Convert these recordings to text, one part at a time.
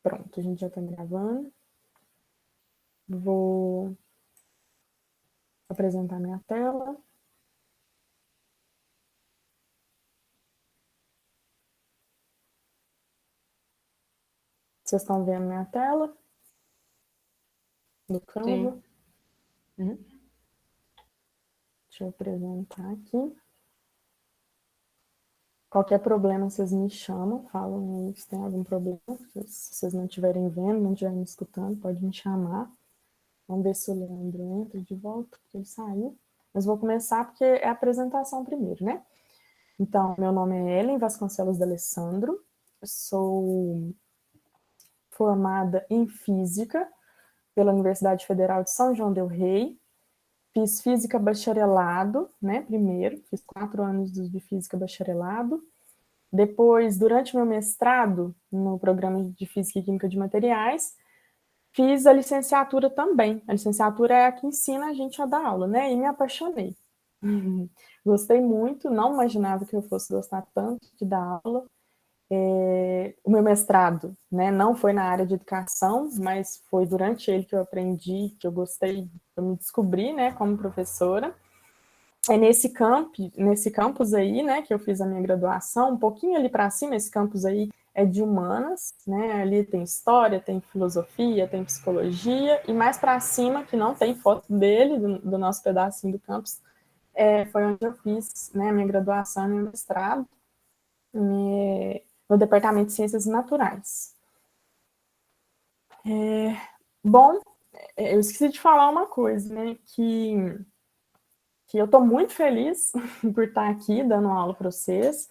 Pronto, a gente já está gravando. Vou apresentar minha tela. Vocês estão vendo minha tela? Do Canva? Uhum. Deixa eu apresentar aqui. Qualquer problema, vocês me chamam, falam aí se tem algum problema. Se vocês não estiverem vendo, não estiverem me escutando, pode me chamar. Vamos ver se o Leandro entra de volta, porque ele saiu. Mas vou começar porque é a apresentação primeiro, né? Então, meu nome é Ellen Vasconcelos D'Alessandro, sou formada em Física pela Universidade Federal de São João del Rei, fiz Física Bacharelado, né, primeiro, fiz 4 anos de Física Bacharelado, depois, durante meu mestrado, no programa de Física e Química de Materiais, fiz a licenciatura também. A licenciatura é a que ensina a gente a dar aula, né? E me apaixonei. Gostei muito, não imaginava que eu fosse gostar tanto de dar aula. O meu mestrado, né, não foi na área de educação, mas foi durante ele que eu aprendi, que eu gostei, eu me descobri, né, como professora. É nesse campus aí, né, que eu fiz a minha graduação, um pouquinho ali para cima, esse campus aí é de humanas, né, ali tem história, tem filosofia, tem psicologia, e mais para cima, que não tem foto dele, do nosso pedacinho do campus, foi onde eu fiz, né, a minha graduação e meu mestrado, no Departamento de Ciências Naturais. Bom, eu esqueci de falar uma coisa, né, que eu estou muito feliz por estar aqui dando aula para vocês.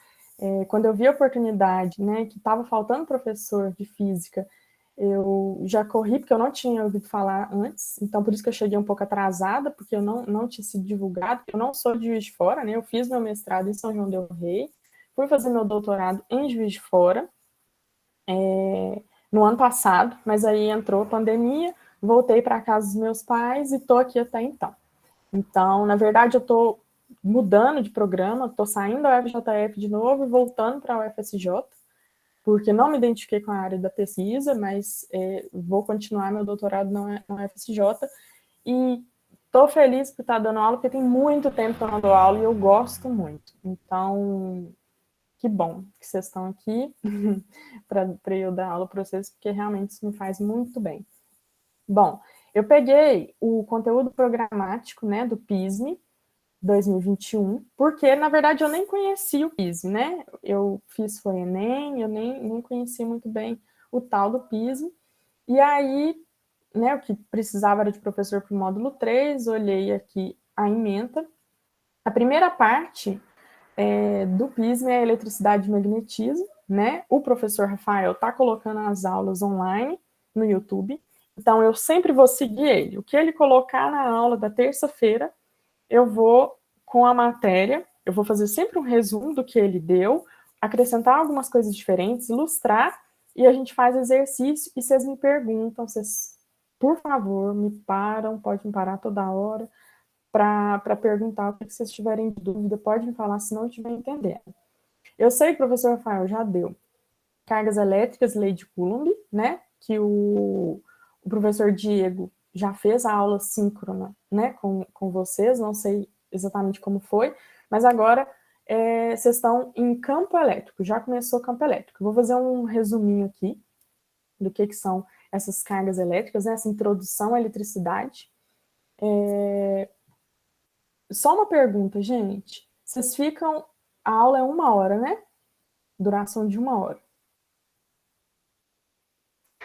Quando eu vi a oportunidade, né, que estava faltando professor de física, eu já corri, porque eu não tinha ouvido falar antes, então por isso que eu cheguei um pouco atrasada, porque eu não tinha sido divulgado, eu não sou de Juiz de Fora, né, eu fiz meu mestrado em São João del Rei, fui fazer meu doutorado em Juiz de Fora, no ano passado, mas aí entrou a pandemia, voltei para a casa dos meus pais e estou aqui até então. Então, na verdade, eu estou mudando de programa, estou saindo da UFJF de novo e voltando para a UFSJ, porque não me identifiquei com a área da pesquisa, mas vou continuar meu doutorado na UFSJ e estou feliz por estar dando aula, porque tem muito tempo que eu não dou aula e eu gosto muito. Então, que bom que vocês estão aqui para eu dar aula para vocês, porque realmente isso me faz muito bem. Bom, eu peguei o conteúdo programático, né, do PISME 2021, porque, na verdade, eu nem conhecia o PISME, né? Eu fiz foi Enem, eu nem conhecia muito bem o tal do PISME. E aí, né, o que precisava era de professor para o módulo 3, olhei aqui a ementa. A primeira parte do PISME é eletricidade e magnetismo, né? O professor Rafael está colocando as aulas online no YouTube, então eu sempre vou seguir ele. O que ele colocar na aula da terça-feira, eu vou com a matéria, eu vou fazer sempre um resumo do que ele deu, acrescentar algumas coisas diferentes, ilustrar, e a gente faz exercício, e vocês me perguntam, vocês, por favor, me param, pode me parar toda hora, para perguntar o que vocês tiverem dúvida, pode me falar se não estiver entendendo. Eu sei que o professor Rafael já deu cargas elétricas, lei de Coulomb, né, que o professor Diego já fez a aula síncrona, né, com vocês, não sei exatamente como foi, mas agora vocês estão em campo elétrico, já começou campo elétrico. Vou fazer um resuminho aqui do que são essas cargas elétricas, né, essa introdução à eletricidade. Só uma pergunta, gente. Vocês ficam... A aula é 1 hora, né? Duração de 1 hora.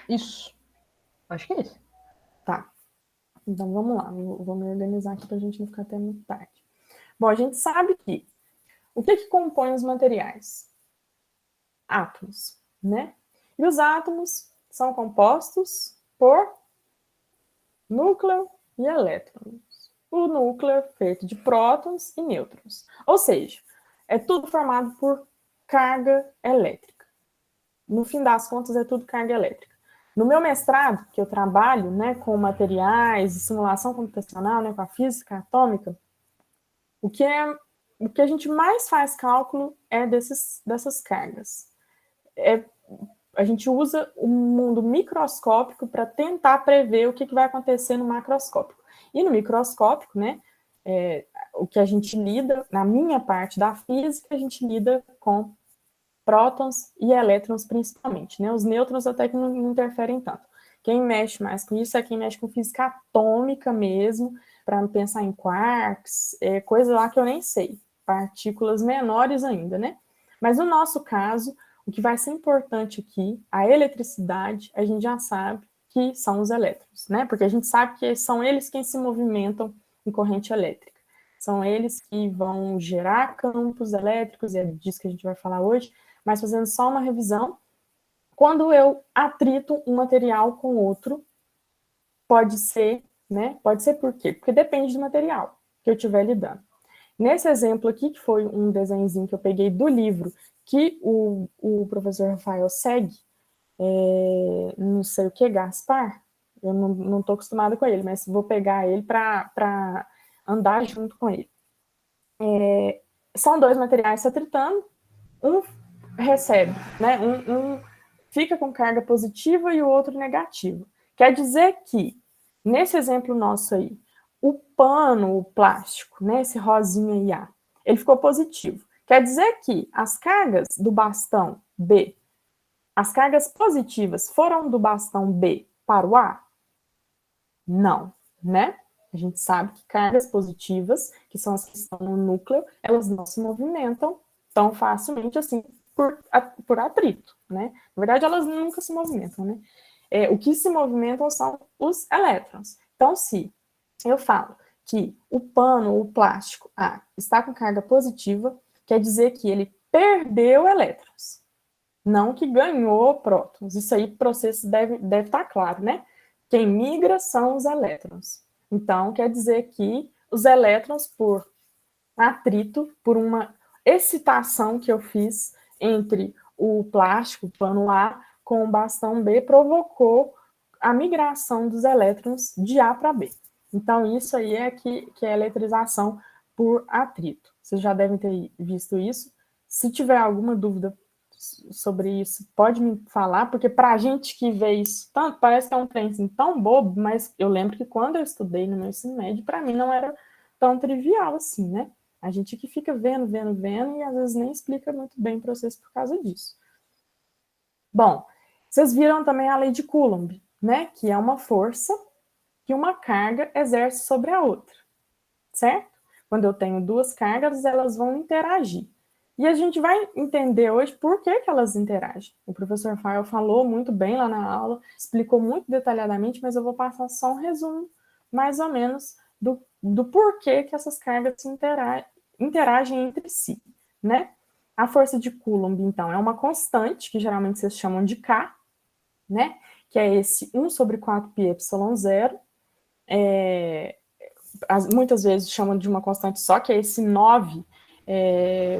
Isso. Acho que é isso. Tá. Então, vamos lá. Vou me organizar aqui para a gente não ficar até muito tarde. Bom, a gente sabe que... O que compõe os materiais? Átomos, né? E os átomos são compostos por núcleo e elétrons. O núcleo é feito de prótons e nêutrons. Ou seja, é tudo formado por carga elétrica. No fim das contas, é tudo carga elétrica. No meu mestrado, que eu trabalho, né, com materiais e simulação computacional, né, com a física atômica, o que a gente mais faz cálculo é dessas cargas. a gente usa o mundo microscópico para tentar prever o que vai acontecer no macroscópico. E no microscópico, né, o que a gente lida, na minha parte da física, a gente lida com prótons e elétrons principalmente, né? Os nêutrons até que não interferem tanto. Quem mexe mais com isso é quem mexe com física atômica mesmo, para pensar em quarks, coisa lá que eu nem sei, partículas menores ainda, né? Mas no nosso caso, o que vai ser importante aqui, a eletricidade, a gente já sabe que são os elétrons, né? Porque a gente sabe que são eles quem se movimentam em corrente elétrica. São eles que vão gerar campos elétricos, é disso que a gente vai falar hoje, mas fazendo só uma revisão, quando eu atrito um material com outro, pode ser, né? Pode ser por quê? Porque depende do material que eu estiver lidando. Nesse exemplo aqui, que foi um desenhozinho que eu peguei do livro que o professor Rafael segue, não sei o que, Gaspar, eu não estou acostumada com ele, mas vou pegar ele para andar junto com ele. São dois materiais se atritando, um recebe, né? Um fica com carga positiva e o outro negativa. Quer dizer que, nesse exemplo nosso aí, o pano, o plástico, né, esse rosinha IA, ele ficou positivo. Quer dizer que as cargas do bastão B, as cargas positivas foram do bastão B para o A? Não, né? A gente sabe que cargas positivas, que são as que estão no núcleo, elas não se movimentam tão facilmente assim por atrito, né? Na verdade, elas nunca se movimentam, né? O que se movimentam são os elétrons. Então, se eu falo que o pano, o plástico A, está com carga positiva, quer dizer que ele perdeu elétrons, não que ganhou prótons. Isso aí, o processo deve estar claro, né? Quem migra são os elétrons. Então, quer dizer que os elétrons, por atrito, por uma excitação que eu fiz entre o plástico, o pano A, com o bastão B, provocou a migração dos elétrons de A para B. Então, isso aí é que é eletrização por atrito. Vocês já devem ter visto isso. Se tiver alguma dúvida sobre isso, pode me falar, porque para a gente que vê isso, tanto, parece que é um trem assim, tão bobo, mas eu lembro que quando eu estudei no meu ensino médio, para mim não era tão trivial assim, né? A gente que fica vendo, e às vezes nem explica muito bem o processo por causa disso. Bom, vocês viram também a lei de Coulomb, né? Que é uma força que uma carga exerce sobre a outra, certo? Quando eu tenho duas cargas, elas vão interagir. E a gente vai entender hoje por que elas interagem. O professor Rafael falou muito bem lá na aula, explicou muito detalhadamente, mas eu vou passar só um resumo, mais ou menos, do porquê que essas cargas se interagem entre si, né? A força de Coulomb, então, é uma constante, que geralmente vocês chamam de K, né? Que é esse 1 sobre 4πε0. Muitas vezes chamam de uma constante só, que é esse 9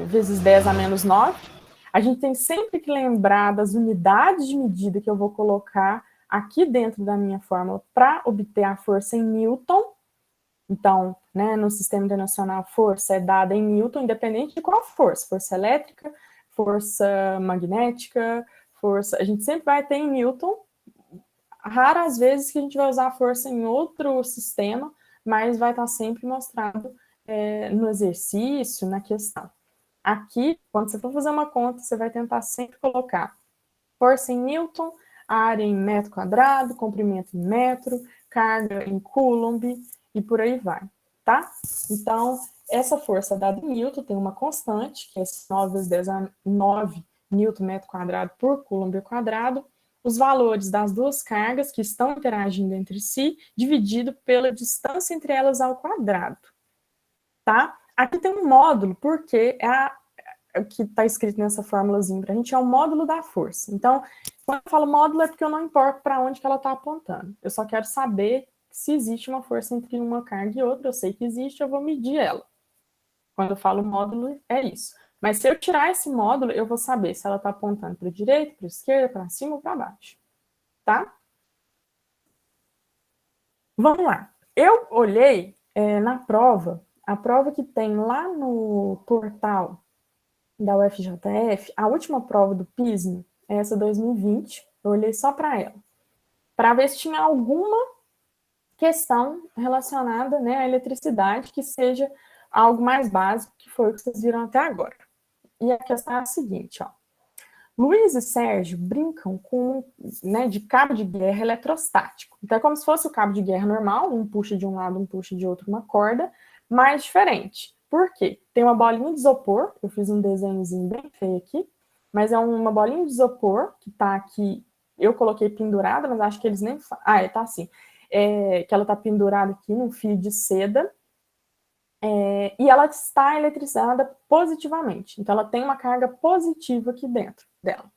vezes 10 a menos 9. A gente tem sempre que lembrar das unidades de medida que eu vou colocar aqui dentro da minha fórmula para obter a força em Newton. Então, né, no sistema internacional, força é dada em Newton, independente de qual força. Força elétrica, força magnética, força... A gente sempre vai ter em Newton. Raras vezes que a gente vai usar a força em outro sistema, mas vai estar sempre mostrado no exercício, na questão. Aqui, quando você for fazer uma conta, você vai tentar sempre colocar força em Newton, área em metro quadrado, comprimento em metro, carga em Coulomb e por aí vai, tá? Então, essa força dada em Newton tem uma constante, que é 9 vezes 10 a 9 Newton metro quadrado por Coulomb ao quadrado, os valores das duas cargas que estão interagindo entre si, dividido pela distância entre elas ao quadrado, tá? Aqui tem um módulo, porque o que está escrito nessa fórmulazinha para a gente é o módulo da força. Então, quando eu falo módulo é porque eu não importo para onde que ela está apontando. Eu só quero saber se existe uma força entre uma carga e outra. Eu sei que existe, eu vou medir ela. Quando eu falo módulo, é isso. Mas se eu tirar esse módulo, eu vou saber se ela está apontando para a direita, para a esquerda, para cima ou para baixo. Tá? Vamos lá. Eu olhei na prova, a prova que tem lá no portal da UFJF, a última prova do PISM essa 2020, eu olhei só para ela, para ver se tinha alguma questão relacionada, né, à eletricidade que seja algo mais básico, que foi o que vocês viram até agora. E a questão é a seguinte, ó. Luiz e Sérgio brincam com, né, de cabo de guerra eletrostático. Então é como se fosse o cabo de guerra normal, um puxa de um lado, um puxa de outro, uma corda, mas diferente. Por quê? Tem uma bolinha de isopor, eu fiz um desenhozinho bem feio aqui, mas é uma bolinha de isopor que tá aqui, eu coloquei pendurada, mas acho que eles nem... tá assim. Que ela tá pendurada aqui num fio de seda, e ela está eletrizada positivamente. Então, ela tem uma carga positiva aqui dentro dela.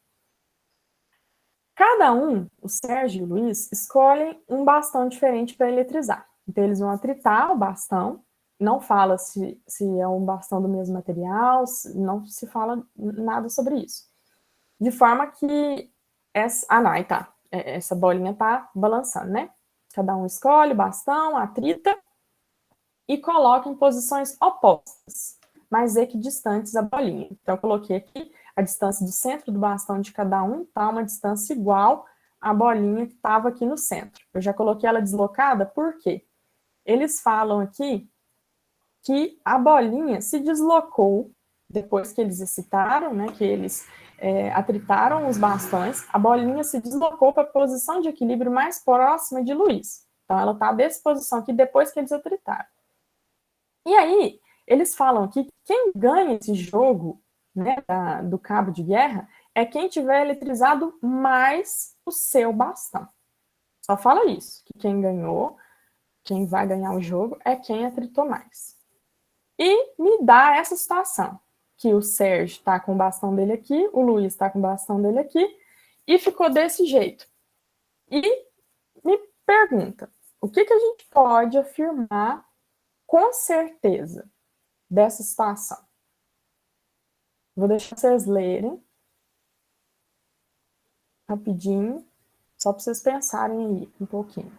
Cada um, o Sérgio e o Luiz, escolhem um bastão diferente para eletrizar. Então, eles vão atritar o bastão, não fala se é um bastão do mesmo material, não se fala nada sobre isso. De forma que essa bolinha tá balançando, né? Cada um escolhe o bastão, atrita e coloca em posições opostas, mas equidistantes à bolinha. Então, eu coloquei aqui a distância do centro do bastão de cada um, tá? Uma distância igual à bolinha que estava aqui no centro. Eu já coloquei ela deslocada, por quê? Eles falam aqui que a bolinha se deslocou depois que eles excitaram, né? Que eles atritaram os bastões, a bolinha se deslocou para a posição de equilíbrio mais próxima de Luiz. Então, ela está dessa posição aqui depois que eles atritaram. E aí, eles falam que quem ganha esse jogo, né, do cabo de guerra é quem tiver eletrizado mais o seu bastão. Só fala isso, que quem ganhou, quem vai ganhar o jogo é quem atritou mais. E me dá essa situação, que o Sérgio está com o bastão dele aqui, o Luiz está com o bastão dele aqui, e ficou desse jeito. E me pergunta, o que a gente pode afirmar com certeza dessa situação? Vou deixar vocês lerem rapidinho, só para vocês pensarem aí um pouquinho.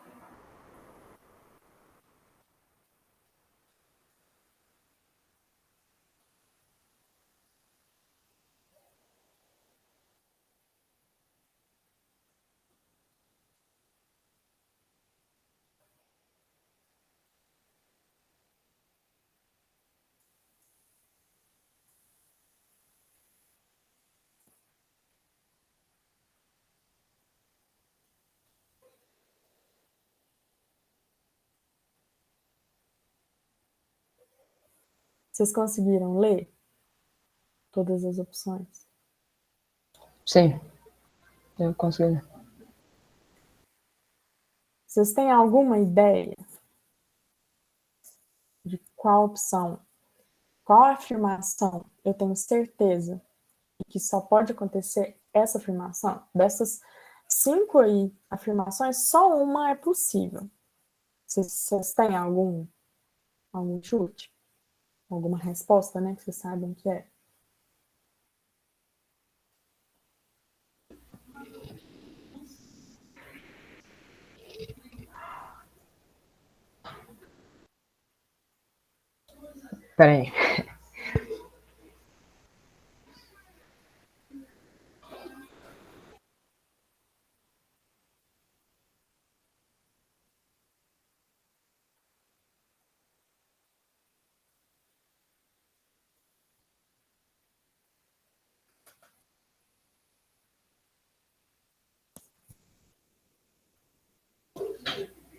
Vocês conseguiram ler todas as opções? Sim, eu consegui. Vocês têm alguma ideia de qual opção, qual afirmação eu tenho certeza que só pode acontecer essa afirmação? Dessas 5 aí afirmações, só uma é possível. Vocês têm algum chute? Alguma resposta, né? Que vocês sabem que é? Peraí.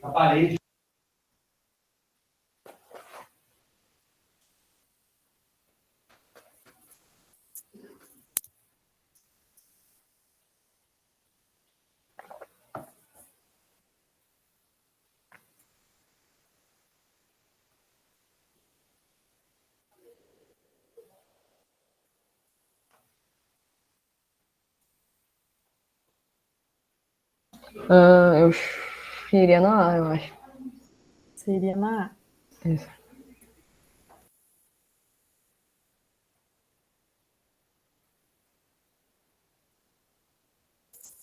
A parede. Eu iria na A, eu acho. Seria na A. Isso.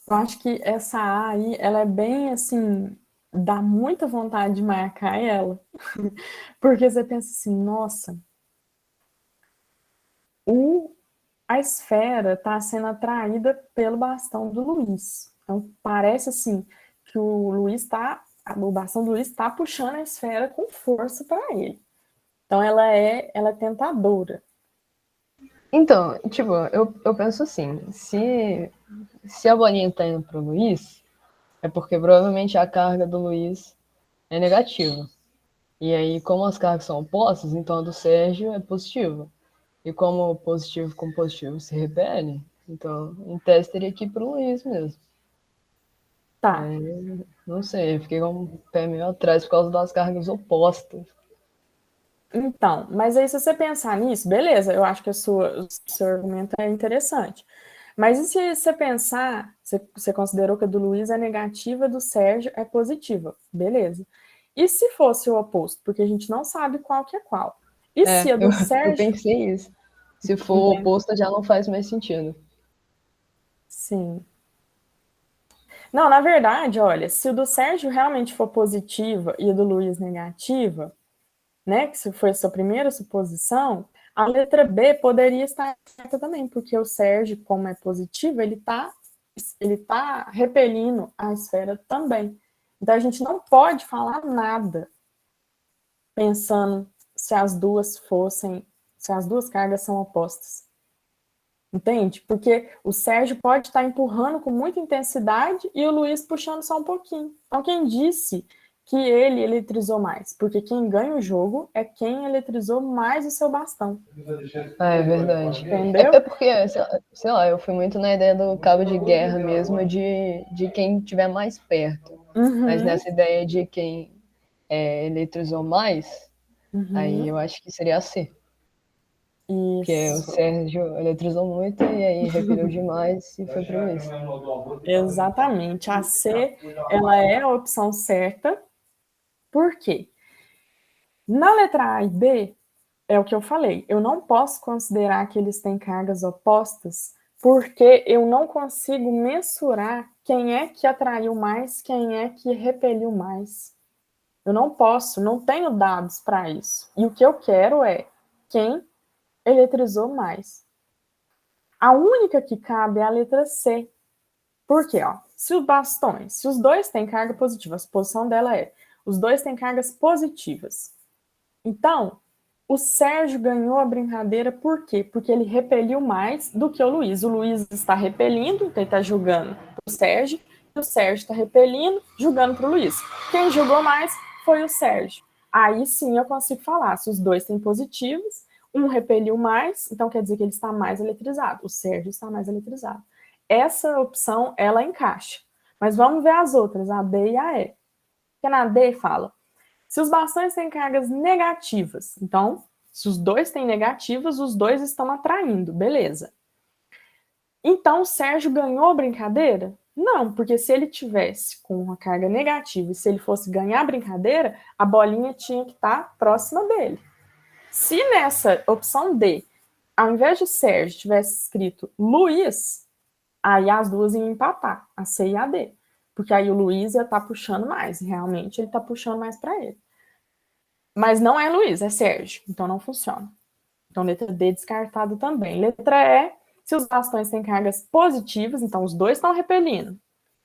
Eu acho que essa A aí, ela é bem assim, dá muita vontade de marcar ela. Porque você pensa assim, nossa, o a esfera está sendo atraída pelo bastão do Luiz. Então, parece assim que o bastão do Luiz está puxando a esfera com força para ele. Então, ela é tentadora. Então, tipo, eu penso assim, se a bolinha tá indo pro Luiz, é porque provavelmente a carga do Luiz é negativa. E aí, como as cargas são opostas, então a do Sérgio é positiva. E como positivo com positivo se repele, então em teste teria que ir pro Luiz mesmo. Tá. Não sei, eu fiquei com o pé meio atrás por causa das cargas opostas. Então, mas aí se você pensar nisso, beleza, eu acho que o seu argumento é interessante. Mas e se você pensar, você considerou que a do Luiz é negativa, a do Sérgio é positiva, beleza. E se fosse o oposto? Porque a gente não sabe qual que é qual. E se a Eu, do eu Sérgio... pensei isso. Se for o Entende? oposto, já não faz mais sentido. Sim. Não, na verdade, olha, se o do Sérgio realmente for positiva e o do Luiz negativa, né, que se foi a sua primeira suposição, a letra B poderia estar certa também, porque o Sérgio, como é positivo, ele tá repelindo a esfera também. Então a gente não pode falar nada pensando se as duas cargas são opostas. Entende? Porque o Sérgio pode estar empurrando com muita intensidade e o Luiz puxando só um pouquinho. Então, quem disse que ele eletrizou mais? Porque quem ganha o jogo é quem eletrizou mais o seu bastão. É verdade. Entendeu? É porque, sei lá, eu fui muito na ideia do cabo de guerra mesmo, de quem estiver mais perto. Mas Uhum, nessa ideia de quem eletrizou mais, aí uhum. eu acho que seria a C. Porque o Isso, Sérgio eletrizou muito e aí repeliu demais e foi pro Luiz. exatamente. A C, ela é a opção certa. Por quê? Na letra A e B, é o que eu falei, eu não posso considerar que eles têm cargas opostas, porque eu não consigo mensurar quem é que atraiu mais, quem é que repeliu mais. Eu não posso, não tenho dados para isso. E o que eu quero é quem eletrizou mais. A única que cabe é a letra C. Por quê? Ó, se os bastões, se os dois têm carga positiva, a suposição dela é, os dois têm cargas positivas. Então, o Sérgio ganhou a brincadeira por quê? Porque ele repeliu mais do que o Luiz. O Luiz está repelindo, então ele está julgando para o Sérgio, e o Sérgio está repelindo, julgando para o Luiz. Quem julgou mais foi o Sérgio. Aí sim eu consigo falar, se os dois têm positivos, um repeliu mais, então quer dizer que ele está mais eletrizado. O Sérgio está mais eletrizado. Essa opção, ela encaixa. Mas vamos ver as outras, a D e a E. Porque na D fala, se os bastões têm cargas negativas, então, se os dois têm negativas, os dois estão atraindo, beleza. Então, o Sérgio ganhou a brincadeira? Não, porque se ele tivesse com uma carga negativa e se ele fosse ganhar a brincadeira, a bolinha tinha que estar próxima dele. Se nessa opção D, ao invés de Sérgio tivesse escrito Luiz, aí as duas iam empatar, a C e a D. Porque aí o Luiz ia estar puxando mais, realmente ele está puxando mais para ele. Mas não é Luiz, é Sérgio, então não funciona. Então, letra D descartado também. Letra E, se os bastões têm cargas positivas, então os dois estão repelindo.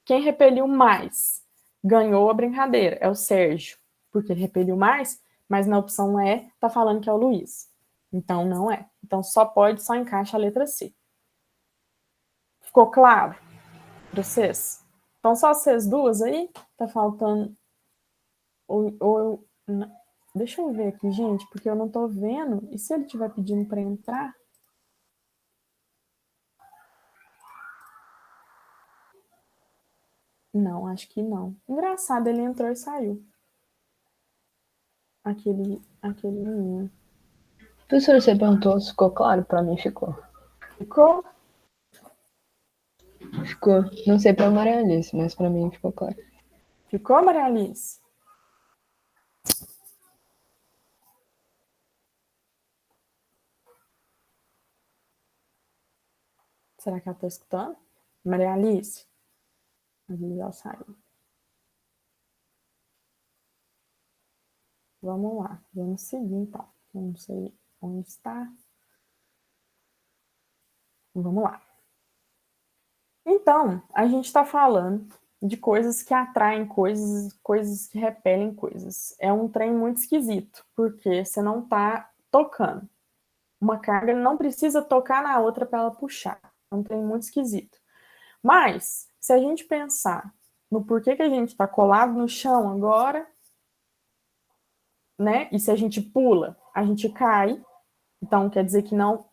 Quem repeliu mais ganhou a brincadeira, é o Sérgio, porque ele repeliu mais, mas na opção E tá falando que é o Luiz. Então não é. Então só encaixa a letra C. Ficou claro para vocês? Então só vocês duas aí? Tá faltando. Ou deixa eu ver aqui, gente, porque eu não tô vendo. E se ele estiver pedindo para entrar? Não, acho que não. Engraçado, ele entrou e saiu. Aquele menino. Professor, você perguntou se ficou claro? Pra mim ficou. Ficou? Ficou. Não sei pra Maria Alice, mas pra mim ficou claro. Ficou, Maria Alice? Será que ela tá escutando? Maria Alice? Às vezes ela saiu. Vamos lá, vamos seguir então. Eu não sei onde está. Vamos lá. Então, a gente está falando de coisas que atraem coisas, coisas que repelem coisas. É um trem muito esquisito, porque você não está tocando. Uma carga não precisa tocar na outra para ela puxar. É um trem muito esquisito. Mas, se a gente pensar no porquê que a gente está colado no chão agora, né? E se a gente pula, a gente cai. Então, quer dizer que não,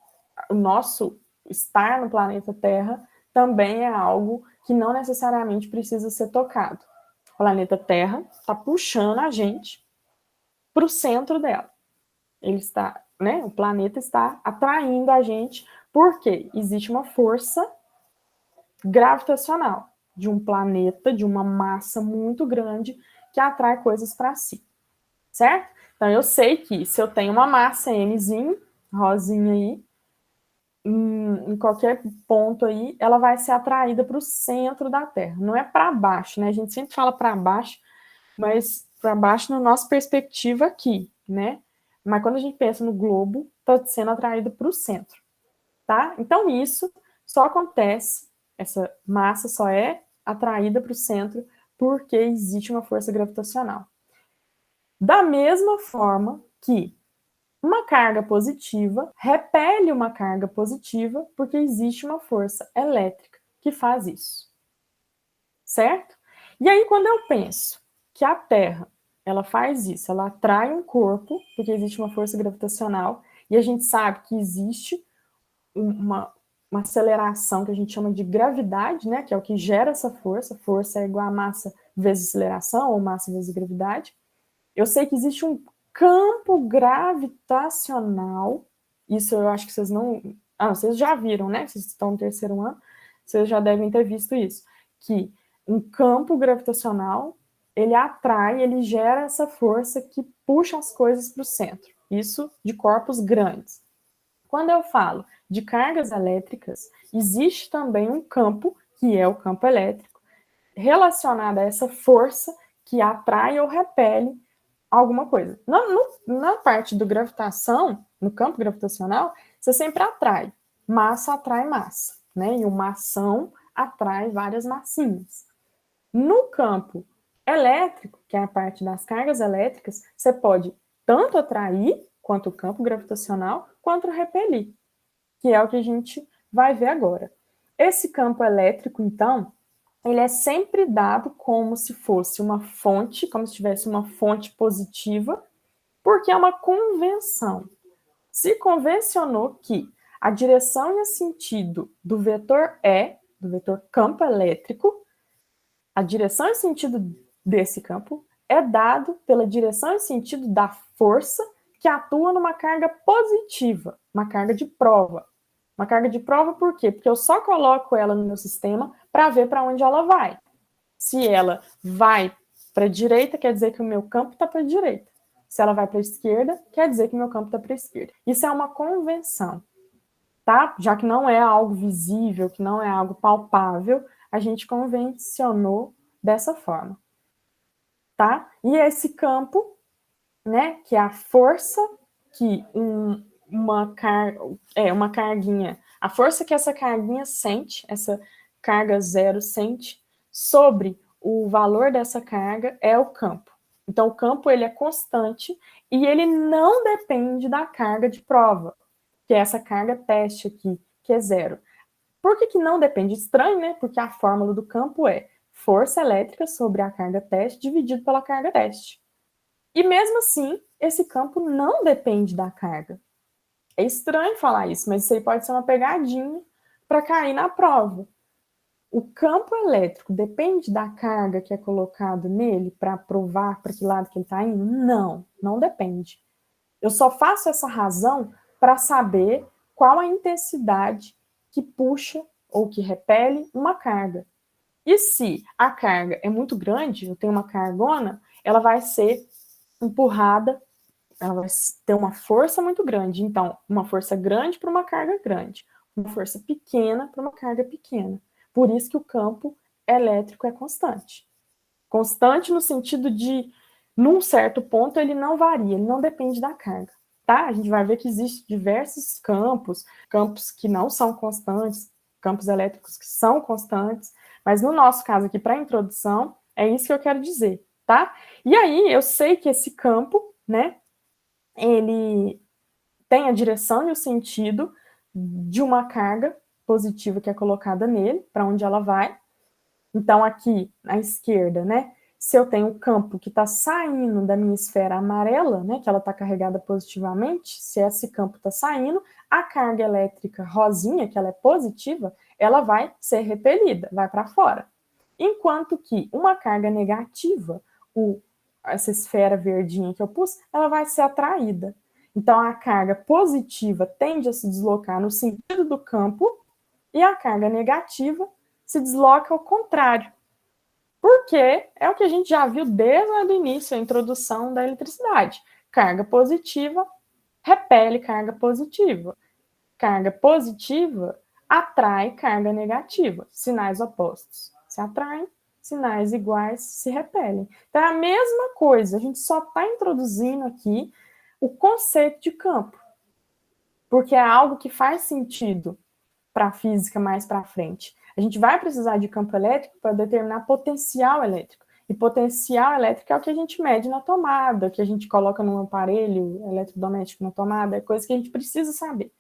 o nosso estar no planeta Terra também é algo que não necessariamente precisa ser tocado. O planeta Terra está puxando a gente para o centro dela. Ele está, né? O planeta está atraindo a gente porque existe uma força gravitacional de um planeta, de uma massa muito grande que atrai coisas para si, certo? Então eu sei que se eu tenho uma massa Mzinho, rosinha aí, em qualquer ponto aí, ela vai ser atraída para o centro da Terra. Não é para baixo, né? A gente sempre fala para baixo, mas para baixo na nossa perspectiva aqui, né? Mas quando a gente pensa no globo, está sendo atraída para o centro, tá? Então isso só acontece, essa massa só é atraída para o centro porque existe uma força gravitacional. Da mesma forma que uma carga positiva repele uma carga positiva porque existe uma força elétrica que faz isso. Certo? E aí, quando eu penso que a Terra, ela faz isso, ela atrai um corpo porque existe uma força gravitacional e a gente sabe que existe uma aceleração que a gente chama de gravidade, né, que é o que gera essa força. Força é igual a massa vezes aceleração ou massa vezes gravidade. Eu sei que existe um campo gravitacional. Isso eu acho que vocês não... vocês já viram, né? Vocês estão no terceiro ano, vocês já devem ter visto isso. Que um campo gravitacional, ele atrai, ele gera essa força que puxa as coisas para o centro. Isso de corpos grandes. Quando eu falo de cargas elétricas, existe também um campo, que é o campo elétrico, relacionado a essa força que atrai ou repele alguma coisa. Na parte do gravitação, no campo gravitacional, você sempre atrai. Massa atrai massa, né? E uma ação atrai várias massinhas. No campo elétrico, que é a parte das cargas elétricas, você pode tanto atrair, quanto o campo gravitacional, quanto repelir, que é o que a gente vai ver agora. Esse campo elétrico, então, ele é sempre dado como se fosse uma fonte, como se tivesse uma fonte positiva, porque é uma convenção. Se convencionou que a direção e o sentido do vetor E, do vetor campo elétrico, a direção e o sentido desse campo é dado pela direção e sentido da força que atua numa carga positiva, uma carga de prova. Uma carga de prova por quê? Porque eu só coloco ela no meu sistema para ver para onde ela vai. Se ela vai para a direita, quer dizer que o meu campo está para a direita. Se ela vai para a esquerda, quer dizer que o meu campo está para a esquerda. Isso é uma convenção, tá? Já que não é algo visível, que não é algo palpável, a gente convencionou dessa forma, tá? E esse campo, né, que é a força que uma carguinha, a força que essa carguinha sente, essa carga zero sente, sobre o valor dessa carga é o campo. Então, o campo ele é constante e ele não depende da carga de prova, que é essa carga teste aqui, que é zero. Por que não depende? Estranho, né? Porque a fórmula do campo é força elétrica sobre a carga teste dividido pela carga teste. E mesmo assim, esse campo não depende da carga. É estranho falar isso, mas isso aí pode ser uma pegadinha para cair na prova. O campo elétrico depende da carga que é colocada nele para provar para que lado que ele está indo? Não, não depende. Eu só faço essa razão para saber qual a intensidade que puxa ou que repele uma carga. E se a carga é muito grande, eu tenho uma cargona, ela vai ser empurrada, ela vai ter uma força muito grande. Então, uma força grande para uma carga grande, uma força pequena para uma carga pequena. Por isso que o campo elétrico é constante. Constante no sentido de, num certo ponto, ele não varia, ele não depende da carga, tá? A gente vai ver que existem diversos campos que não são constantes, campos elétricos que são constantes, mas no nosso caso aqui, para a introdução, é isso que eu quero dizer, tá? E aí, eu sei que esse campo, né, ele tem a direção e o sentido de uma carga positiva que é colocada nele, para onde ela vai. Então, aqui, à esquerda, né, se eu tenho um campo que está saindo da minha esfera amarela, né, que ela está carregada positivamente, se esse campo está saindo, a carga elétrica rosinha, que ela é positiva, ela vai ser repelida, vai para fora. Enquanto que uma carga negativa, essa esfera verdinha que eu pus, ela vai ser atraída. Então, a carga positiva tende a se deslocar no sentido do campo e a carga negativa se desloca ao contrário. Porque é o que a gente já viu desde o início, a introdução da eletricidade. Carga positiva repele carga positiva. Carga positiva atrai carga negativa. Sinais opostos se atraem, sinais iguais se repelem. Então é a mesma coisa, a gente só está introduzindo aqui o conceito de campo, porque é algo que faz sentido para a física mais para frente. A gente vai precisar de campo elétrico para determinar potencial elétrico. E potencial elétrico é o que a gente mede na tomada, que a gente coloca num aparelho eletrodoméstico na tomada, é coisa que a gente precisa saber.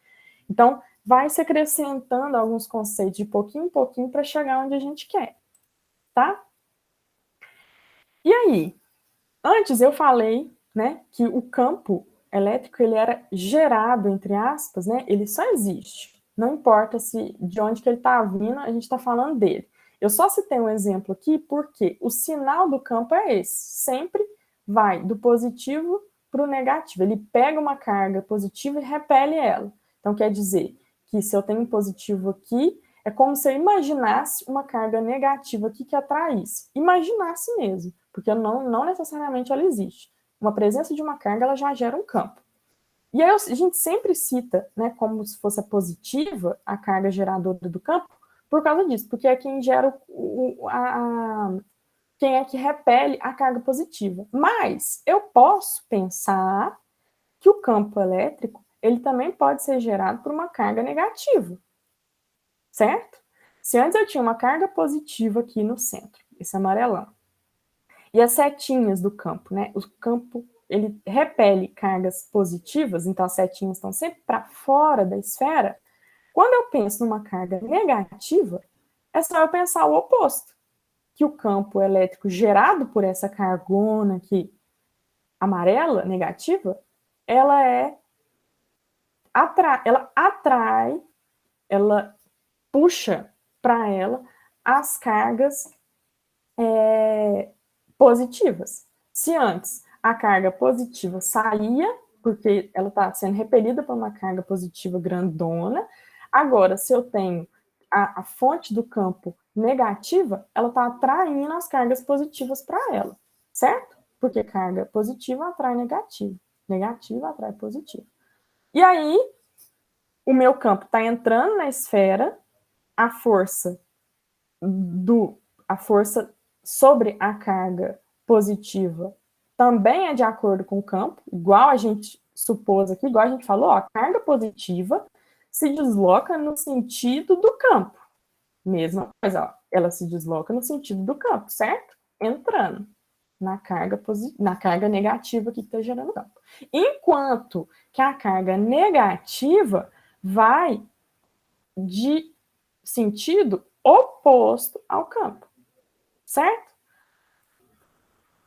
Então, vai se acrescentando alguns conceitos de pouquinho em pouquinho para chegar onde a gente quer, tá? E aí, antes eu falei, né, que o campo elétrico ele era gerado, entre aspas, né, ele só existe. Não importa se de onde que ele está vindo, a gente está falando dele. Eu só citei um exemplo aqui porque o sinal do campo é esse. Sempre vai do positivo para o negativo. Ele pega uma carga positiva e repele ela. Então, quer dizer que se eu tenho um positivo aqui, é como se eu imaginasse uma carga negativa aqui que atraísse. Imaginasse mesmo, porque não necessariamente ela existe. Uma presença de uma carga, ela já gera um campo. E aí a gente sempre cita, né, como se fosse a positiva, a carga geradora do campo, por causa disso, porque é quem gera quem é que repele a carga positiva. Mas eu posso pensar que o campo elétrico, ele também pode ser gerado por uma carga negativa, certo? Se antes eu tinha uma carga positiva aqui no centro, esse amarelão, e as setinhas do campo, né? O campo ele repele cargas positivas, então as setinhas estão sempre para fora da esfera. Quando eu penso numa carga negativa, é só eu pensar o oposto, que o campo elétrico gerado por essa cargona aqui, amarela, negativa, ela atrai, ela puxa para ela as cargas positivas. Se antes a carga positiva saía, porque ela está sendo repelida por uma carga positiva grandona, agora, se eu tenho a fonte do campo negativa, ela está atraindo as cargas positivas para ela, certo? Porque carga positiva atrai negativa, negativa atrai positiva. E aí, o meu campo está entrando na esfera, a força sobre a carga positiva também é de acordo com o campo, igual a gente supôs aqui, igual a gente falou, ó, a carga positiva se desloca no sentido do campo. Mesma coisa, ó, ela se desloca no sentido do campo, certo? Entrando na carga negativa que está gerando campo. Enquanto que a carga negativa vai de sentido oposto ao campo, certo?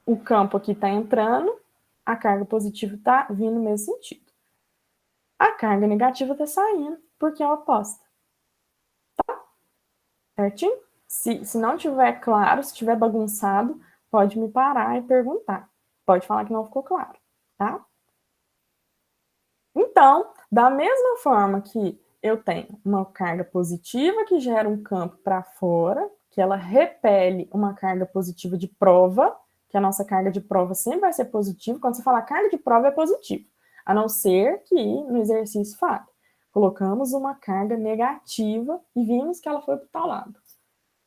O campo aqui está entrando, a carga positiva está vindo no mesmo sentido. A carga negativa está saindo, porque é oposta. Tá? Certinho? Se não tiver claro, se tiver bagunçado, pode me parar e perguntar. Pode falar que não ficou claro, tá? Então, da mesma forma que eu tenho uma carga positiva que gera um campo para fora, que ela repele uma carga positiva de prova, que a nossa carga de prova sempre vai ser positiva. Quando você fala carga de prova é positivo, a não ser que no exercício fale. Colocamos uma carga negativa e vimos que ela foi para o tal lado.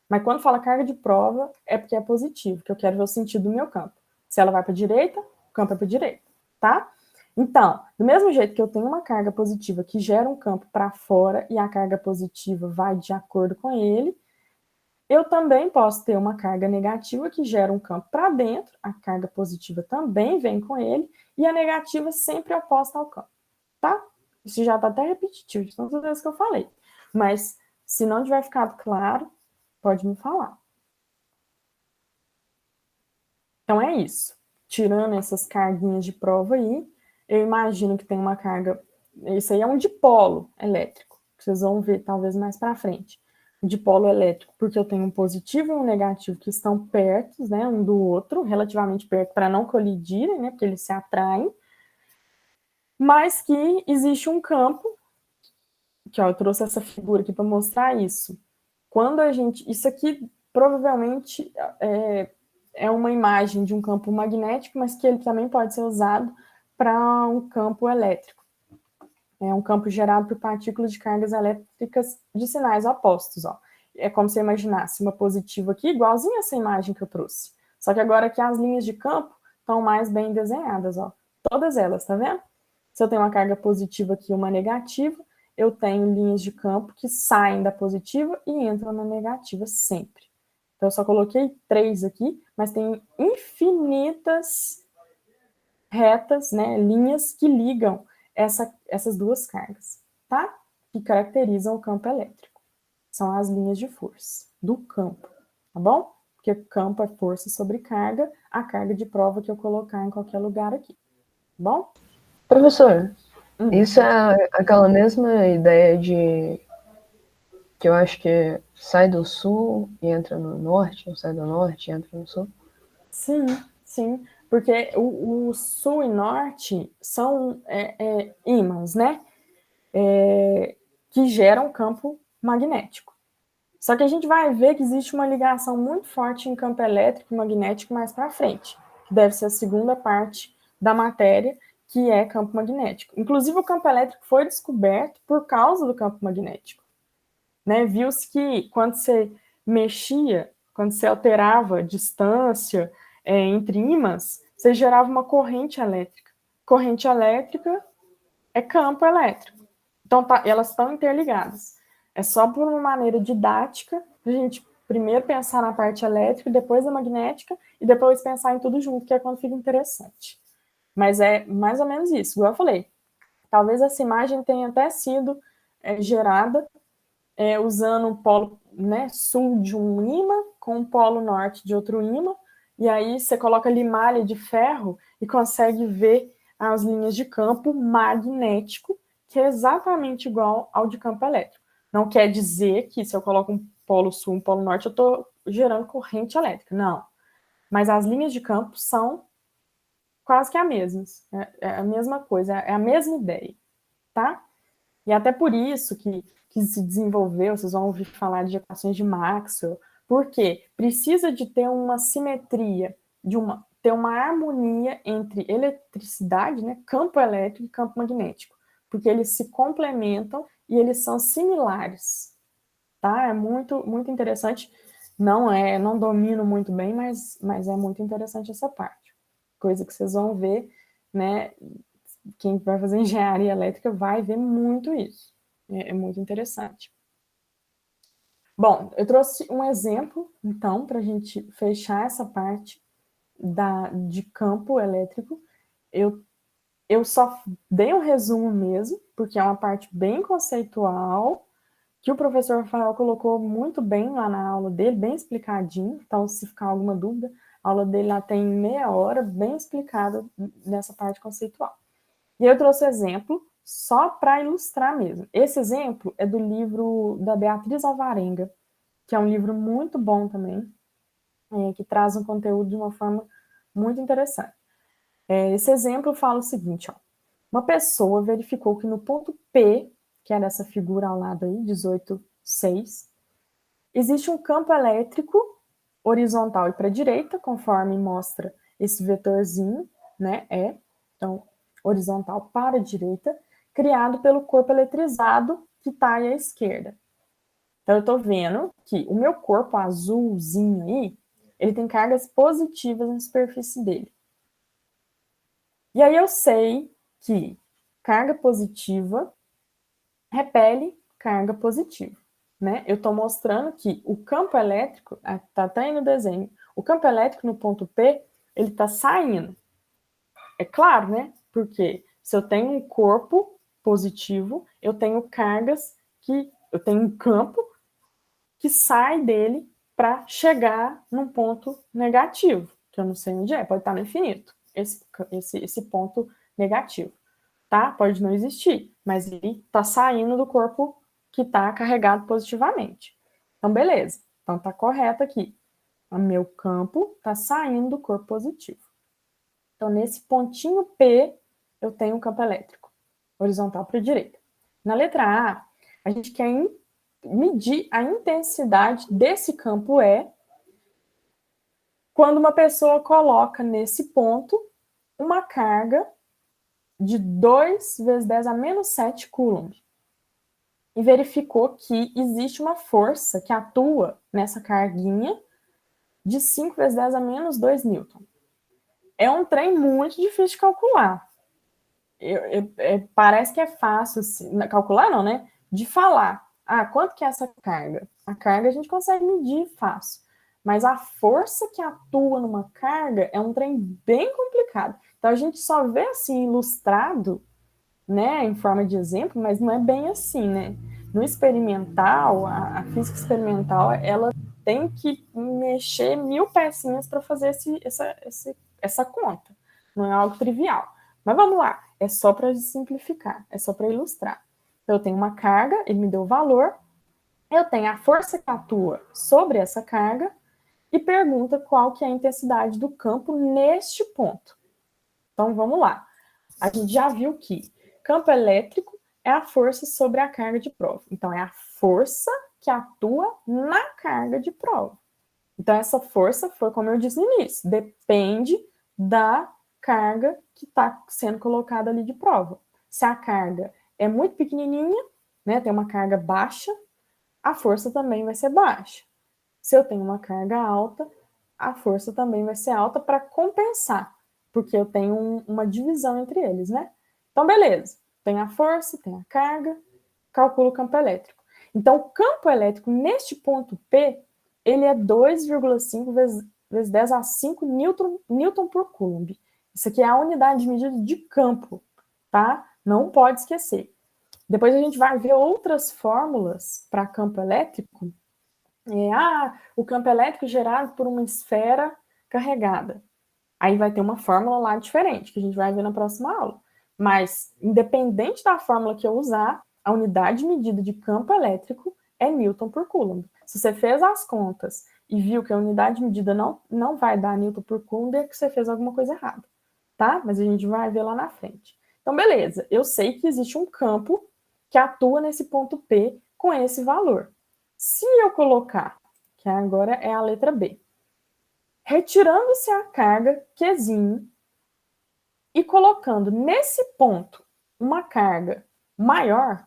Mas quando fala carga de prova, é porque é positivo, que eu quero ver o sentido do meu campo. Se ela vai para a direita, o campo é para a direita, tá? Então, do mesmo jeito que eu tenho uma carga positiva que gera um campo para fora e a carga positiva vai de acordo com ele, eu também posso ter uma carga negativa que gera um campo para dentro, a carga positiva também vem com ele, e a negativa sempre é oposta ao campo, tá? Isso já está até repetitivo de tantas vezes que eu falei. Mas, se não tiver ficado claro, pode me falar. Então, é isso. Tirando essas carguinhas de prova aí, eu imagino que tem uma carga... Isso aí é um dipolo elétrico, que vocês vão ver talvez mais para frente. Um dipolo elétrico, porque eu tenho um positivo e um negativo que estão perto, né, um do outro, relativamente perto, para não colidirem, né, porque eles se atraem, mas que existe um campo, que ó, eu trouxe essa figura aqui para mostrar isso. Quando a gente... Isso aqui provavelmente é uma imagem de um campo magnético, mas que ele também pode ser usado para um campo elétrico. É um campo gerado por partículas de cargas elétricas de sinais opostos. Ó. É como se você imaginasse uma positiva aqui, igualzinha essa imagem que eu trouxe. Só que agora aqui as linhas de campo estão mais bem desenhadas. Ó. Todas elas, tá vendo? Se eu tenho uma carga positiva aqui e uma negativa, eu tenho linhas de campo que saem da positiva e entram na negativa sempre. Então, eu só coloquei 3 aqui, mas tem infinitas retas, né, linhas que ligam essas duas cargas, tá? Que caracterizam o campo elétrico. São as linhas de força do campo, tá bom? Porque campo é força sobre carga, a carga de prova que eu colocar em qualquer lugar aqui, tá bom? Professor, isso é aquela mesma ideia de que eu acho que sai do sul e entra no norte, ou sai do norte e entra no sul? Sim, sim, porque o sul e norte são ímãs, né? Que geram campo magnético. Só que a gente vai ver que existe uma ligação muito forte em campo elétrico e magnético mais para frente, que deve ser a segunda parte da matéria, que é campo magnético. Inclusive, o campo elétrico foi descoberto por causa do campo magnético. Né? Viu-se que quando você mexia, quando você alterava a distância entre ímãs, você gerava uma corrente elétrica. Corrente elétrica é campo elétrico. Então, elas estão interligadas. É só por uma maneira didática, a gente primeiro pensar na parte elétrica, depois a magnética, e depois pensar em tudo junto, que é quando fica interessante. Mas é mais ou menos isso, igual eu falei. Talvez essa imagem tenha até sido gerada usando um polo, né, sul de um ímã com um polo norte de outro ímã, e aí você coloca ali malha de ferro e consegue ver as linhas de campo magnético, que é exatamente igual ao de campo elétrico. Não quer dizer que se eu coloco um polo sul, um polo norte, eu estou gerando corrente elétrica. Não. Mas as linhas de campo são quase que as mesmas. É a mesma coisa, é a mesma ideia, tá? E até por isso que se desenvolveu, vocês vão ouvir falar de equações de Maxwell, porque precisa de ter uma simetria, ter uma harmonia entre eletricidade, né, campo elétrico e campo magnético, porque eles se complementam e eles são similares, tá? É muito, muito interessante. Não domino muito bem, mas é muito interessante essa parte. Coisa que vocês vão ver, né? Quem vai fazer engenharia elétrica vai ver muito isso. É muito interessante. Bom, eu trouxe um exemplo, então, para a gente fechar essa parte de campo elétrico. Eu só dei um resumo mesmo, porque é uma parte bem conceitual, que o professor Rafael colocou muito bem lá na aula dele, bem explicadinho. Então, se ficar alguma dúvida, a aula dele lá tem meia hora, bem explicada nessa parte conceitual. E eu trouxe exemplo só para ilustrar mesmo. Esse exemplo é do livro da Beatriz Alvarenga, que é um livro muito bom também, que traz um conteúdo de uma forma muito interessante. Esse exemplo fala o seguinte, ó, uma pessoa verificou que no ponto P, que é dessa figura ao lado aí, 18,6, existe um campo elétrico horizontal e para a direita, conforme mostra esse vetorzinho, né, então, horizontal para a direita, criado pelo corpo eletrizado que está à esquerda. Então, eu estou vendo que o meu corpo azulzinho aí, ele tem cargas positivas na superfície dele. E aí eu sei que carga positiva repele carga positiva, né? Eu estou mostrando que o campo elétrico, está até aí no desenho, o campo elétrico no ponto P, ele está saindo. É claro, né? Porque se eu tenho um corpo positivo, eu tenho cargas eu tenho um campo que sai dele para chegar num ponto negativo, que eu não sei onde é, pode estar no infinito, esse ponto negativo, tá? Pode não existir, mas ele está saindo do corpo que está carregado positivamente. Então, beleza. Então, tá correto aqui. O meu campo está saindo do corpo positivo. Então, nesse pontinho P, eu tenho um campo elétrico, horizontal para a direita. Na letra a gente quer medir a intensidade desse campo E quando uma pessoa coloca nesse ponto uma carga de 2 vezes 10 a menos 7 coulomb. E verificou que existe uma força que atua nessa carguinha de 5 vezes 10 a menos 2 newton. É um trem muito difícil de calcular. Parece que é fácil, assim, calcular não, né? De falar, quanto que é essa carga? A carga a gente consegue medir fácil, mas a força que atua numa carga é um trem bem complicado. Então a gente só vê assim ilustrado, né, em forma de exemplo, mas não é bem assim, né? No experimental, a física experimental, ela tem que mexer 1000 pecinhas para fazer essa conta. Não é algo trivial. Mas vamos lá, é só para simplificar, é só para ilustrar. Então, eu tenho uma carga, ele me deu o valor, eu tenho a força que atua sobre essa carga e pergunta qual que é a intensidade do campo neste ponto. Então, vamos lá. A gente já viu que campo elétrico é a força sobre a carga de prova. Então, é a força que atua na carga de prova. Então, essa força foi, como eu disse no início, depende da carga que está sendo colocada ali de prova. Se a carga é muito pequenininha, né, tem uma carga baixa, a força também vai ser baixa. Se eu tenho uma carga alta, a força também vai ser alta para compensar, porque eu tenho uma divisão entre eles, né? Então, beleza. Tem a força, tem a carga, calculo o campo elétrico. Então, o campo elétrico neste ponto P, ele é 2,5 vezes 10 a 5 newton por coulomb. Isso aqui é a unidade de medida de campo, tá? Não pode esquecer. Depois a gente vai ver outras fórmulas para campo elétrico. O campo elétrico gerado por uma esfera carregada. Aí vai ter uma fórmula lá diferente, que a gente vai ver na próxima aula. Mas, independente da fórmula que eu usar, a unidade de medida de campo elétrico é Newton por Coulomb. Se você fez as contas e viu que a unidade de medida não vai dar Newton por Coulomb, é que você fez alguma coisa errada, tá? Mas a gente vai ver lá na frente. Então, beleza. Eu sei que existe um campo que atua nesse ponto P com esse valor. Se eu colocar, que agora é a letra B, retirando-se a carga Qzinho e colocando nesse ponto uma carga maior,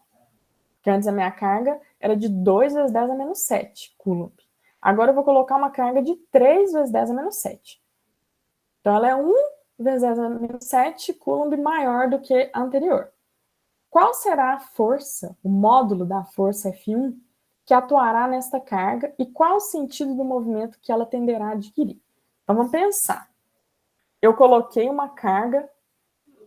que antes a minha carga era de 2 vezes 10 a menos 7 coulomb. Agora eu vou colocar uma carga de 3 vezes 10 a menos 7. Então ela é 1 vezes 10 a menos 7 coulomb maior do que a anterior. Qual será a força, o módulo da força F1, que atuará nesta carga e qual o sentido do movimento que ela tenderá a adquirir? Então vamos pensar. Eu coloquei uma carga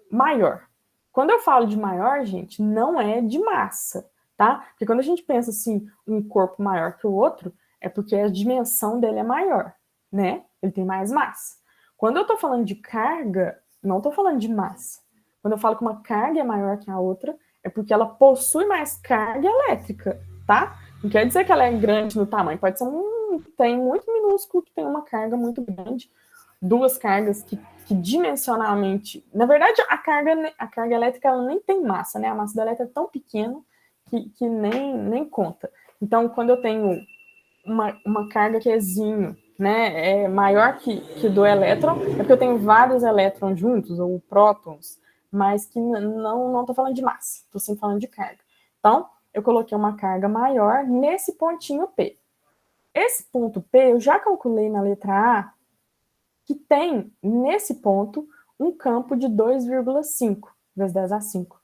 maior. Quando eu falo de maior, gente, não é de massa, tá? Porque quando a gente pensa assim, um corpo maior que o outro, é porque a dimensão dele é maior, né? Ele tem mais massa. Quando eu tô falando de carga, não tô falando de massa. Quando eu falo que uma carga é maior que a outra, é porque ela possui mais carga elétrica, tá? Não quer dizer que ela é grande no tamanho, pode ser um trem muito minúsculo que tem uma carga muito grande, duas cargas que dimensionalmente... Na verdade, a carga elétrica ela nem tem massa, né? A massa da elétrica é tão pequena que nem conta. Então, quando eu tenho uma carga Qzinho, né, é maior que do elétron, é porque eu tenho vários elétrons juntos, ou prótons, mas que não estou falando de massa, estou sempre falando de carga. Então, eu coloquei uma carga maior nesse pontinho P. Esse ponto P, eu já calculei na letra A, que tem, nesse ponto, um campo de 2,5. vezes 10 a 5.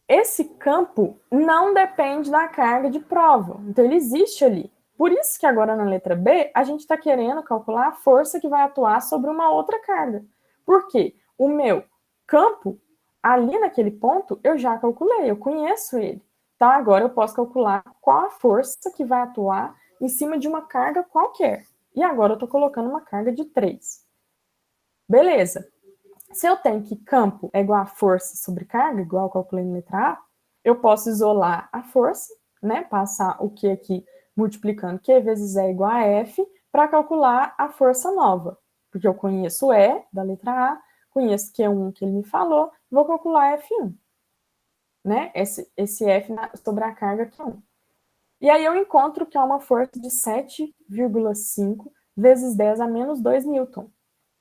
Esse campo não depende da carga de prova, então ele existe ali. Por isso que agora na letra B, a gente está querendo calcular a força que vai atuar sobre uma outra carga. Por quê? O meu campo, ali naquele ponto, eu já calculei, eu conheço ele. Então agora eu posso calcular qual a força que vai atuar em cima de uma carga qualquer. E agora eu estou colocando uma carga de 3. Beleza. Se eu tenho que campo é igual a força sobre carga, igual eu calculei na letra A, eu posso isolar a força, né? Passar o Q aqui multiplicando Q vezes E igual a F para calcular a força nova. Porque eu conheço E da letra A, conheço Q1 que ele me falou, vou calcular F1. Né? Esse F sobre a carga Q1. E aí eu encontro que é uma força de 7,5 vezes 10 a menos 2 newton.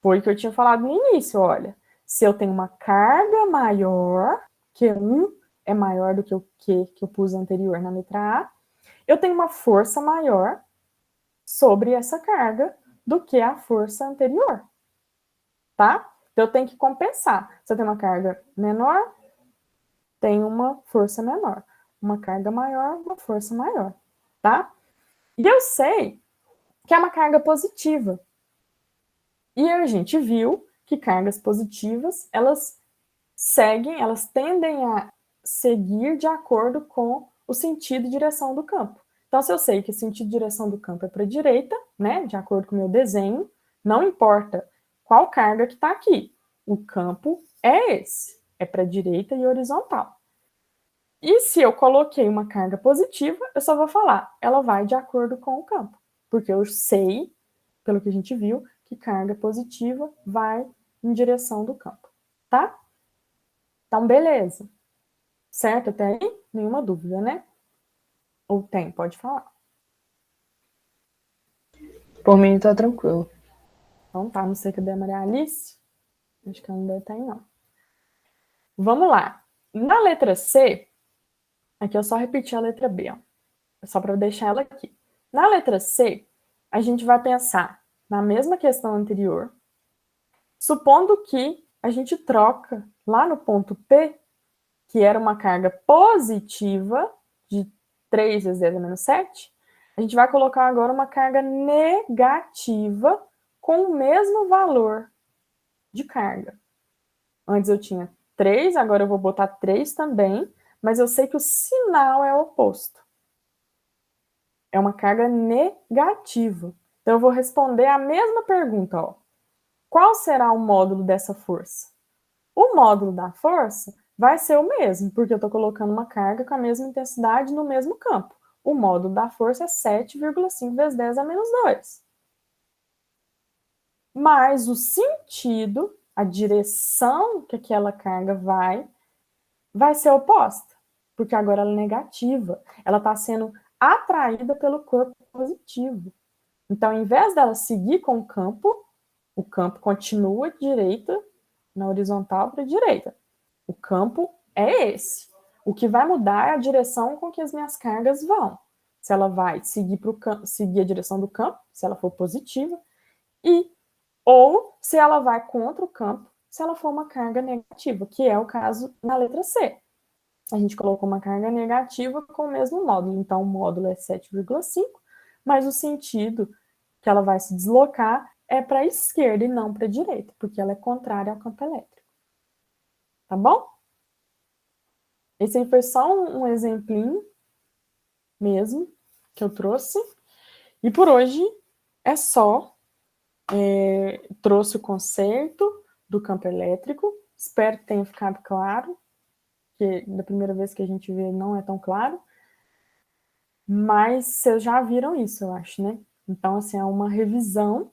Foi o que eu tinha falado no início, olha. Se eu tenho uma carga maior, Q1 é maior do que o Q que eu pus anterior na letra A, eu tenho uma força maior sobre essa carga do que a força anterior. Tá? Então eu tenho que compensar. Se eu tenho uma carga menor, tem uma força menor. Uma carga maior, uma força maior. Tá? E eu sei que é uma carga positiva. E a gente viu que cargas positivas, elas tendem a seguir de acordo com o sentido e direção do campo. Então, se eu sei que o sentido e direção do campo é para a direita, né, de acordo com o meu desenho, não importa qual carga que está aqui, o campo é esse, é para a direita e horizontal. E se eu coloquei uma carga positiva, eu só vou falar, ela vai de acordo com o campo, porque eu sei, pelo que a gente viu, que carga positiva vai em direção do campo, tá? Então, beleza. Certo até aí? Nenhuma dúvida, né? Ou tem? Pode falar. Por mim tá tranquilo. Então tá, não sei cadê a Maria Alice. Acho que ela não deve estar aí, não. Vamos lá. Na letra C, aqui eu só repeti a letra B, ó. Só para deixar ela aqui. Na letra C, a gente vai pensar na mesma questão anterior, supondo que a gente troca lá no ponto P, que era uma carga positiva de 3 vezes 10 a menos 7, a gente vai colocar agora uma carga negativa com o mesmo valor de carga. Antes eu tinha 3, agora eu vou botar 3 também, mas eu sei que o sinal é oposto. É uma carga negativa. Então eu vou responder a mesma pergunta, ó. Qual será o módulo dessa força? O módulo da força vai ser o mesmo, porque eu estou colocando uma carga com a mesma intensidade no mesmo campo. O módulo da força é 7,5 vezes 10 a menos 2. Mas o sentido, a direção que aquela carga vai ser oposta, porque agora ela é negativa. Ela está sendo atraída pelo corpo positivo. Então, ao invés dela seguir com o campo continua direita, na horizontal para a direita. O campo é esse. O que vai mudar é a direção com que as minhas cargas vão. Se ela vai seguir a direção do campo, se ela for positiva, ou se ela vai contra o campo, se ela for uma carga negativa, que é o caso na letra C. A gente colocou uma carga negativa com o mesmo módulo. Então, o módulo é 7,5, mas o sentido que ela vai se deslocar é para a esquerda e não para a direita, porque ela é contrária ao campo elétrico. Tá bom? Esse aí foi só um exemplinho mesmo que eu trouxe. E por hoje é só. Trouxe o conceito do campo elétrico. Espero que tenha ficado claro, que da primeira vez que a gente vê não é tão claro. Mas vocês já viram isso, eu acho, né? Então, assim, é uma revisão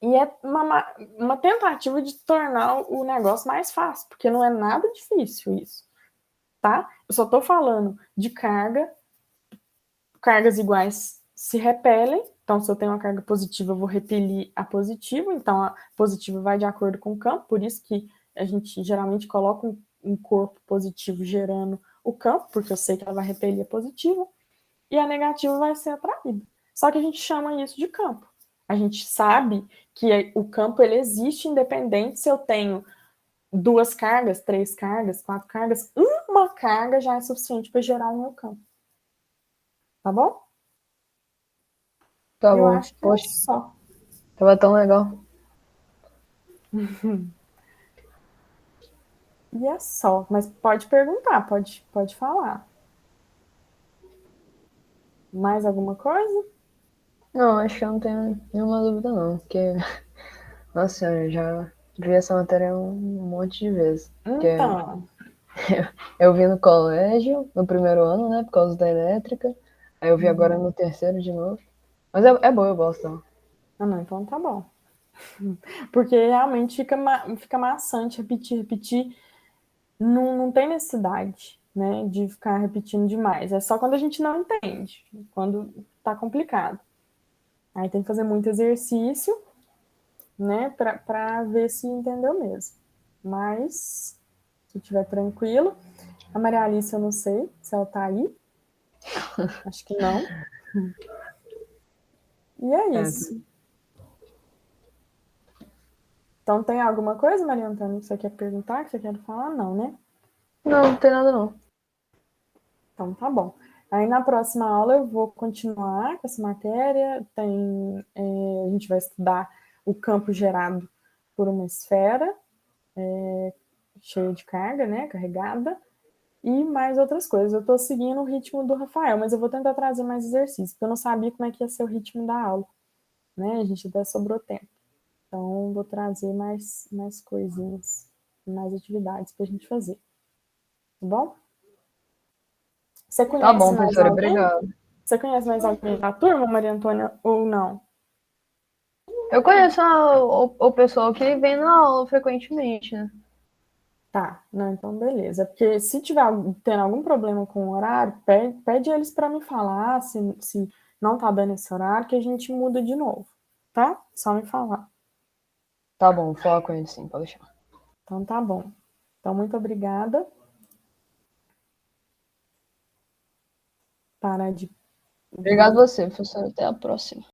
e é uma tentativa de tornar o negócio mais fácil, porque não é nada difícil isso, tá? Eu só estou falando de cargas iguais se repelem, então se eu tenho uma carga positiva, eu vou repelir a positiva, então a positiva vai de acordo com o campo, por isso que a gente geralmente coloca um corpo positivo gerando o campo, porque eu sei que ela vai repelir a positiva, e a negativa vai ser atraída. Só que a gente chama isso de campo. A gente sabe que o campo ele existe independente se eu tenho 2 cargas, 3 cargas, 4 cargas, uma carga já é suficiente para gerar o meu campo. Tá bom? Tá Eu bom. acho que é Poxa, só. tava tão legal. E é só. Mas pode perguntar, pode falar. Mais alguma coisa? Não, acho que eu não tenho nenhuma dúvida, não. Porque, nossa, eu já vi essa matéria um monte de vezes. Porque Então, eu vi no colégio, no primeiro ano, né? Por causa da elétrica. Aí eu vi agora no terceiro de novo. Mas é bom, eu gosto. Não. não, então tá bom. Porque realmente fica maçante repetir. Não tem necessidade, né, de ficar repetindo demais. É só quando a gente não entende, quando tá complicado. Aí tem que fazer muito exercício, né, para ver se entendeu mesmo. Mas, se estiver tranquilo. A Maria Alice, eu não sei se ela tá aí. Acho que não. E é É, isso. Então, tem alguma coisa, Maria Antônia, que você quer perguntar, que você quer falar? Não, né? não tem nada, não. Então, tá bom. Aí, na próxima aula, eu vou continuar com essa matéria. A gente vai estudar o campo gerado por uma esfera cheia de carga, né, carregada, e mais outras coisas. Eu estou seguindo o ritmo do Rafael, mas eu vou tentar trazer mais exercícios, porque eu não sabia como é que ia ser o ritmo da aula, né? A gente até sobrou tempo. Então, vou trazer mais coisinhas, mais atividades para a gente fazer. Tá bom? Você Tá conhece bom, mais professora, alguém? obrigado. Você conhece mais alguém da turma, Maria Antônia, ou não? Eu conheço o pessoal que vem na aula frequentemente, né? Tá, não, então beleza. Porque se tiver tendo algum problema com o horário, pede eles para me falar se não tá dando esse horário, que a gente muda de novo, tá? Só me falar. Tá bom, vou falar com ele sim, pode deixar. Então tá bom. Então, muito obrigada. Parar de. Obrigado a você, professora. Até a próxima.